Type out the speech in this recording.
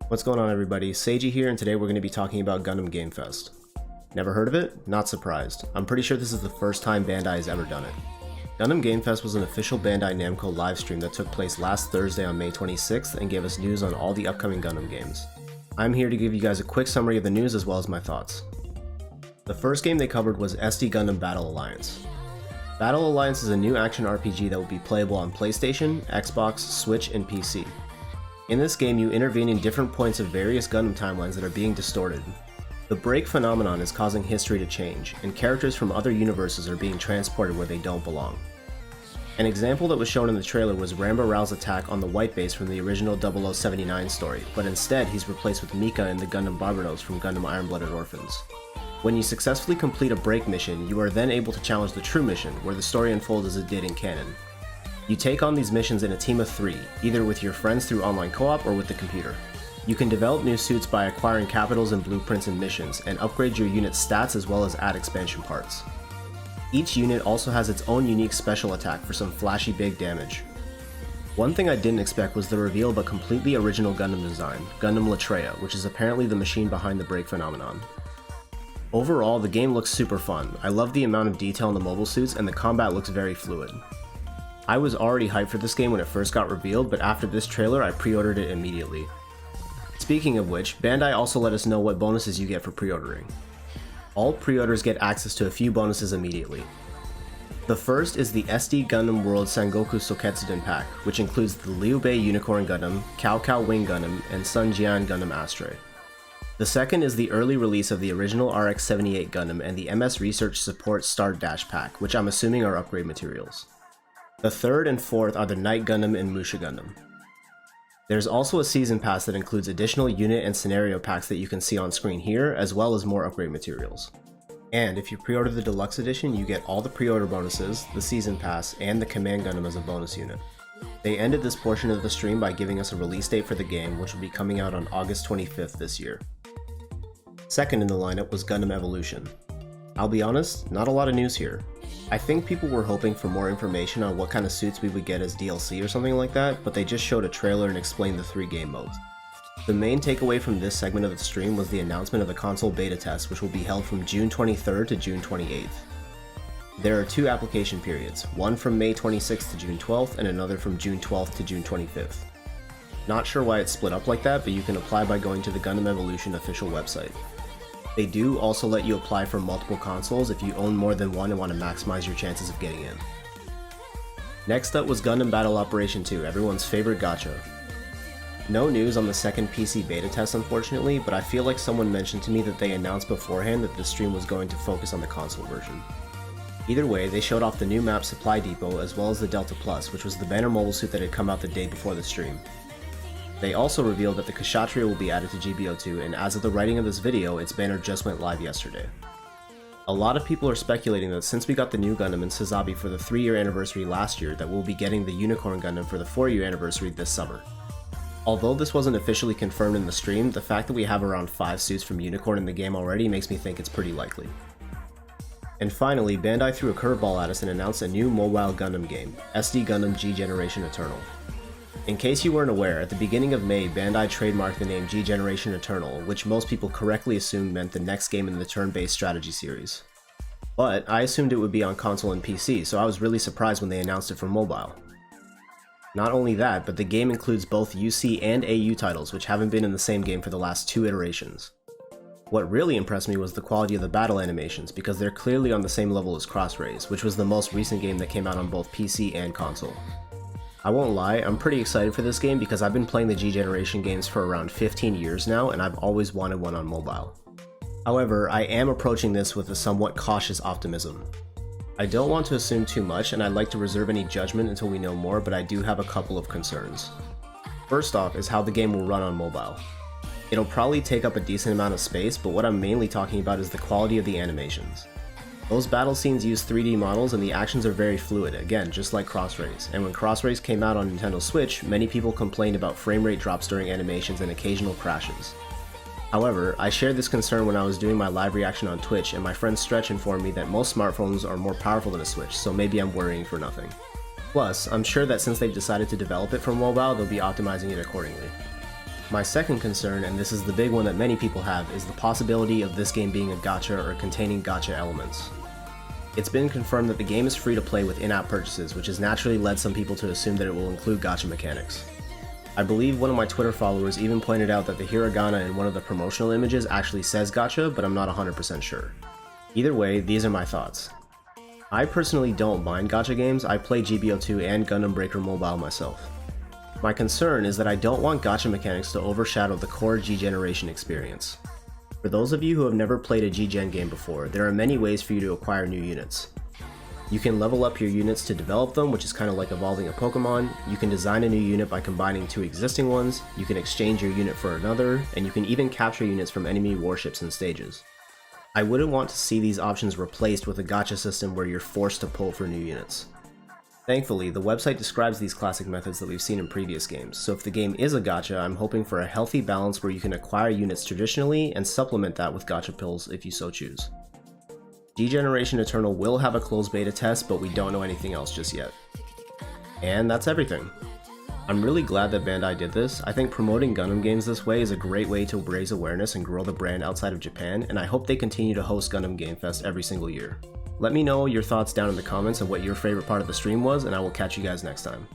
What's going on, everybody? Seiji here, and today we're going to be talking about Gundam Game Fest. Never heard of it? Not surprised. I'm pretty sure this is the first time Bandai has ever done it. Gundam Game Fest was an official Bandai Namco livestream that took place last Thursday on May 26th and gave us news on all the upcoming Gundam games. I'm here to give you guys a quick summary of the news as well as my thoughts. The first game they covered was SD Gundam Battle Alliance. Battle Alliance is a new action RPG that will be playable on PlayStation, Xbox, Switch, and PC. In this game, you intervene in different points of various Gundam timelines that are being distorted. The break phenomenon is causing history to change, and characters from other universes are being transported where they don't belong. An example that was shown in the trailer was Ramba Rao's attack on the White Base from the original 0079 story, but instead he's replaced with Mika and the Gundam Barbaros from Gundam Iron-Blooded Orphans. When you successfully complete a break mission, you are then able to challenge the true mission, where the story unfolds as it did in canon. You take on these missions in a team of 3, either with your friends through online co-op or with the computer. You can develop new suits by acquiring capitals and blueprints in missions, and upgrade your unit's stats as well as add expansion parts. Each unit also has its own unique special attack for some flashy big damage. One thing I didn't expect was the reveal of a completely original Gundam design, Gundam Latreia, which is apparently the machine behind the break phenomenon. Overall, the game looks super fun. I love the amount of detail in the mobile suits, and the combat looks very fluid. I was already hyped for this game when it first got revealed, but after this trailer I pre-ordered it immediately. Speaking of which, Bandai also let us know what bonuses you get for pre-ordering. All pre-orders get access to a few bonuses immediately. The first is the SD Gundam World Sangoku Soketsuden pack, which includes the Liu Bei Unicorn Gundam, Cao Cao Wing Gundam, and Sun Jian Gundam Astray. The second is the early release of the original RX-78 Gundam and the MS Research Support Start Dash pack, which I'm assuming are upgrade materials. The third and fourth are the Night Gundam and Musha Gundam. There's also a season pass that includes additional unit and scenario packs that you can see on screen here, as well as more upgrade materials. And if you pre-order the deluxe edition, you get all the pre-order bonuses, the season pass, and the Command Gundam as a bonus unit. They ended this portion of the stream by giving us a release date for the game, which will be coming out on August 25th this year. Second in the lineup was Gundam Evolution. I'll be honest, not a lot of news here. I think people were hoping for more information on what kind of suits we would get as DLC or something like that, but they just showed a trailer and explained the 3 game modes. The main takeaway from this segment of the stream was the announcement of the console beta test, which will be held from June 23rd to June 28th. There are 2 application periods, one from May 26th to June 12th and another from June 12th to June 25th. Not sure why it's split up like that, but you can apply by going to the Gundam Evolution official website. They do also let you apply for multiple consoles if you own more than one and want to maximize your chances of getting in. Next up was Gundam Battle Operation 2, everyone's favorite gacha. No news on the second PC beta test unfortunately, but I feel like someone mentioned to me that they announced beforehand that the stream was going to focus on the console version. Either way, they showed off the new map Supply Depot as well as the Delta Plus, which was the banner mobile suit that had come out the day before the stream. They also revealed that the Kshatriya will be added to GBO2, and as of the writing of this video, its banner just went live yesterday. A lot of people are speculating that since we got the new Gundam in Sazabi for the 3-year anniversary last year, that we'll be getting the Unicorn Gundam for the 4-year anniversary this summer. Although this wasn't officially confirmed in the stream, the fact that we have around 5 suits from Unicorn in the game already makes me think it's pretty likely. And finally, Bandai threw a curveball at us and announced a new mobile Gundam game, SD Gundam G Generation Eternal. In case you weren't aware, at the beginning of May, Bandai trademarked the name G Generation Eternal, which most people correctly assumed meant the next game in the turn-based strategy series. But I assumed it would be on console and PC, so I was really surprised when they announced it for mobile. Not only that, but the game includes both UC and AU titles, which haven't been in the same game for the last 2 iterations. What really impressed me was the quality of the battle animations, because they're clearly on the same level as Crossrays, which was the most recent game that came out on both PC and console. I won't lie, I'm pretty excited for this game because I've been playing the G Generation games for around 15 years now, and I've always wanted one on mobile. However, I am approaching this with a somewhat cautious optimism. I don't want to assume too much, and I'd like to reserve any judgment until we know more, but I do have a couple of concerns. First off is how the game will run on mobile. It'll probably take up a decent amount of space, but what I'm mainly talking about is the quality of the animations. Those battle scenes use 3D models and the actions are very fluid, again, just like Crossrays. And when Crossrays came out on Nintendo Switch, many people complained about frame rate drops during animations and occasional crashes. However, I shared this concern when I was doing my live reaction on Twitch, and my friend Stretch informed me that most smartphones are more powerful than a Switch, so maybe I'm worrying for nothing. Plus, I'm sure that since they've decided to develop it for mobile, they'll be optimizing it accordingly. My second concern, and this is the big one that many people have, is the possibility of this game being a gacha or containing gacha elements. It's been confirmed that the game is free to play with in-app purchases, which has naturally led some people to assume that it will include gacha mechanics. I believe one of my Twitter followers even pointed out that the hiragana in one of the promotional images actually says gacha, but I'm not 100% sure. Either way, these are my thoughts. I personally don't mind gacha games. I play GBO2 and Gundam Breaker Mobile myself. My concern is that I don't want gacha mechanics to overshadow the core G-Generation experience. For those of you who have never played a G-Gen game before, there are many ways for you to acquire new units. You can level up your units to develop them, which is kind of like evolving a Pokemon. You can design a new unit by combining two existing ones, you can exchange your unit for another, and you can even capture units from enemy warships and stages. I wouldn't want to see these options replaced with a gacha system where you're forced to pull for new units. Thankfully, the website describes these classic methods that we've seen in previous games, so if the game is a gacha, I'm hoping for a healthy balance where you can acquire units traditionally and supplement that with gacha pills if you so choose. G-Generation Eternal will have a closed beta test, but we don't know anything else just yet. And that's everything. I'm really glad that Bandai did this. I think promoting Gundam games this way is a great way to raise awareness and grow the brand outside of Japan, and I hope they continue to host Gundam Game Fest every single year. Let me know your thoughts down in the comments and what your favorite part of the stream was, and I will catch you guys next time.